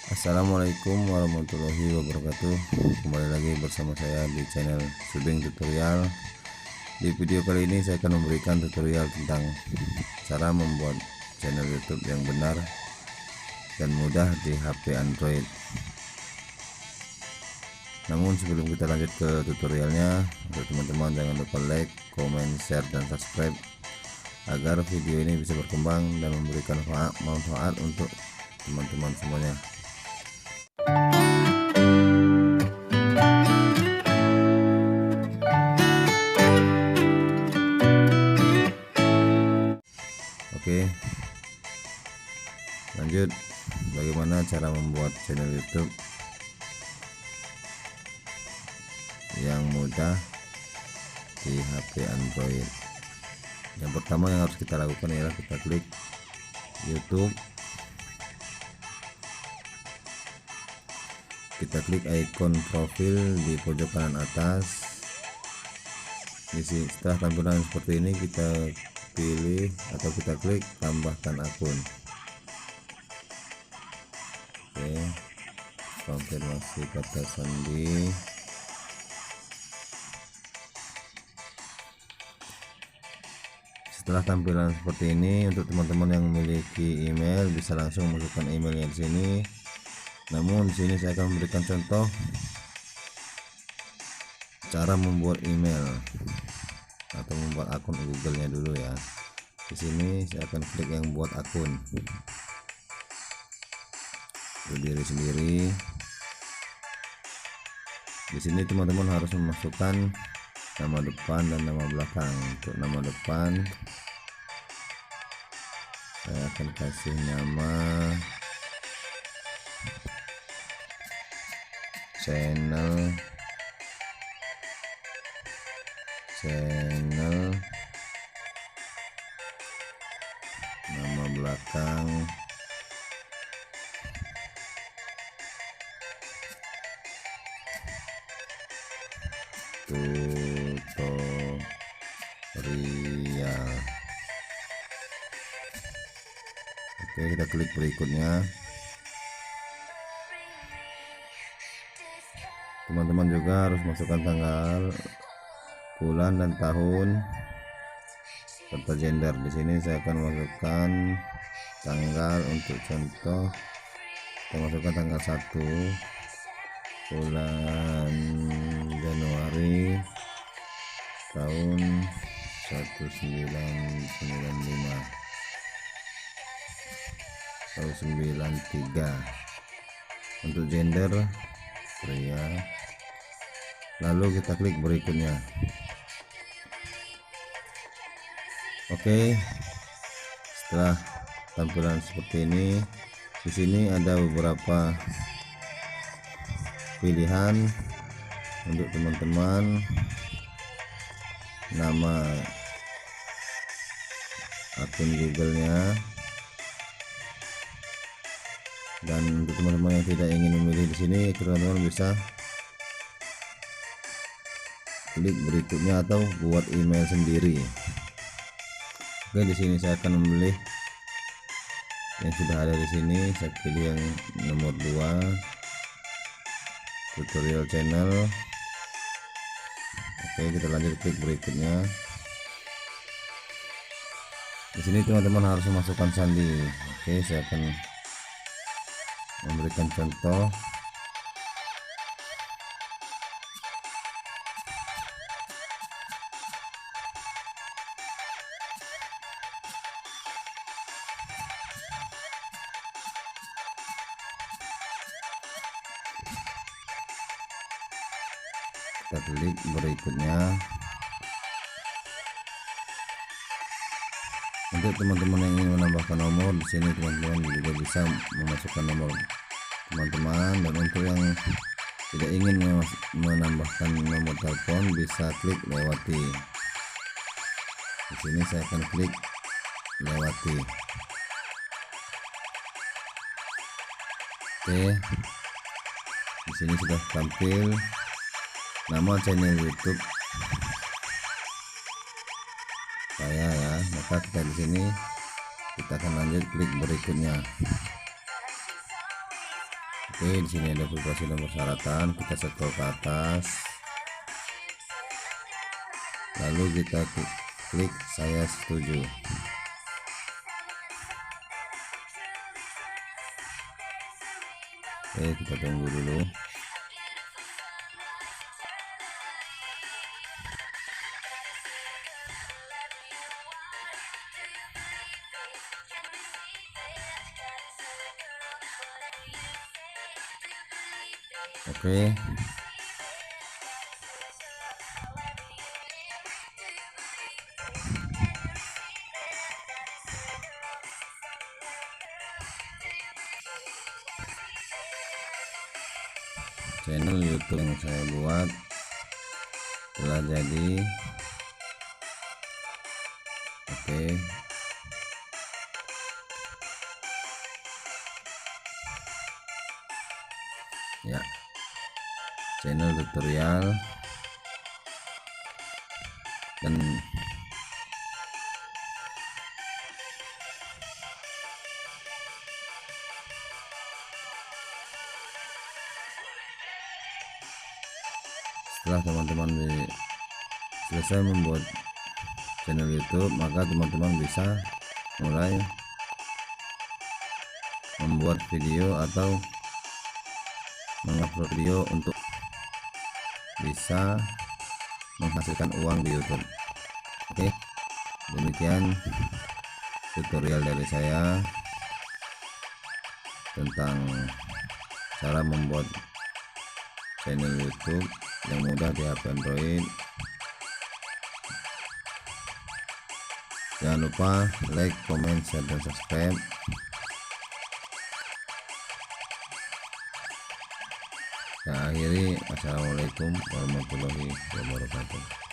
Assalamualaikum warahmatullahi wabarakatuh. Kembali lagi bersama saya di channel Subeng Tutorial. Di video kali ini saya akan memberikan tutorial tentang cara membuat channel YouTube yang benar dan mudah di HP Android. Namun sebelum kita lanjut ke tutorialnya, untuk teman-teman jangan lupa like, comment, share, dan subscribe agar video ini bisa berkembang dan memberikan manfaat untuk teman-teman semuanya. Oke, lanjut. Bagaimana cara membuat channel YouTube yang mudah di HP Android? Yang pertama yang harus kita lakukan ialah kita klik YouTube, kita klik ikon profil di pojok kanan atas. Setelah tampilan seperti ini, kita pilih atau kita klik tambahkan akun. Oke, konfirmasi kata sandi. Setelah tampilan seperti ini, untuk teman-teman yang memiliki email bisa langsung masukkan emailnya di sini. Namun di sini saya akan memberikan contoh cara membuat email atau membuat akun Google-nya dulu ya. Di sini saya akan klik yang buat akun berdiri sendiri. Di sini teman-teman harus memasukkan nama depan dan nama belakang. Untuk nama depan saya akan kasih nama channel nama belakang tutorial. Oke, kita klik berikutnya. Teman-teman juga harus masukkan tanggal, bulan, dan tahun serta gender. Di sini saya akan masukkan tanggal. Untuk contoh, kita masukkan tanggal 1 bulan Januari tahun 1995 atau 93. Untuk gender pria. Lalu kita klik berikutnya. Oke, setelah tampilan seperti ini, di sini ada beberapa pilihan untuk teman-teman. Nama akun Google-nya, dan untuk teman-teman yang tidak ingin memilih di sini, teman-teman bisa klik berikutnya atau buat email sendiri. Oke, di sini saya akan memilih yang sudah ada di sini. Saya pilih yang nomor 2, tutorial channel. Oke, kita lanjut klik berikutnya. Di sini teman-teman harus memasukkan sandi. Oke, saya akan memberikan contoh. Kita klik berikutnya. Untuk teman-teman yang ingin menambahkan nomor, di sini teman-teman juga bisa memasukkan nomor teman-teman, dan untuk yang tidak ingin menambahkan nomor telepon bisa klik lewati. Di sini saya akan klik lewati. Oke, di sini sudah tampil nama channel YouTube saya ya. Maka kita di sini kita akan lanjut klik berikutnya. Oke, di sini ada privasi dan persyaratan. Kita scroll ke atas, lalu kita klik saya setuju. Oke, kita tunggu dulu. Oke, channel YouTube yang saya buat telah jadi. Oke, ya, channel tutorial dan setelah teman-teman selesai membuat channel YouTube, maka teman-teman bisa mulai membuat video atau mengupload video untuk bisa menghasilkan uang di YouTube. Oke, demikian tutorial dari saya tentang cara membuat channel YouTube yang mudah di HP Android. Jangan lupa like, comment, share, dan subscribe. Saya akhiri. Assalamualaikum warahmatullahi wabarakatuh.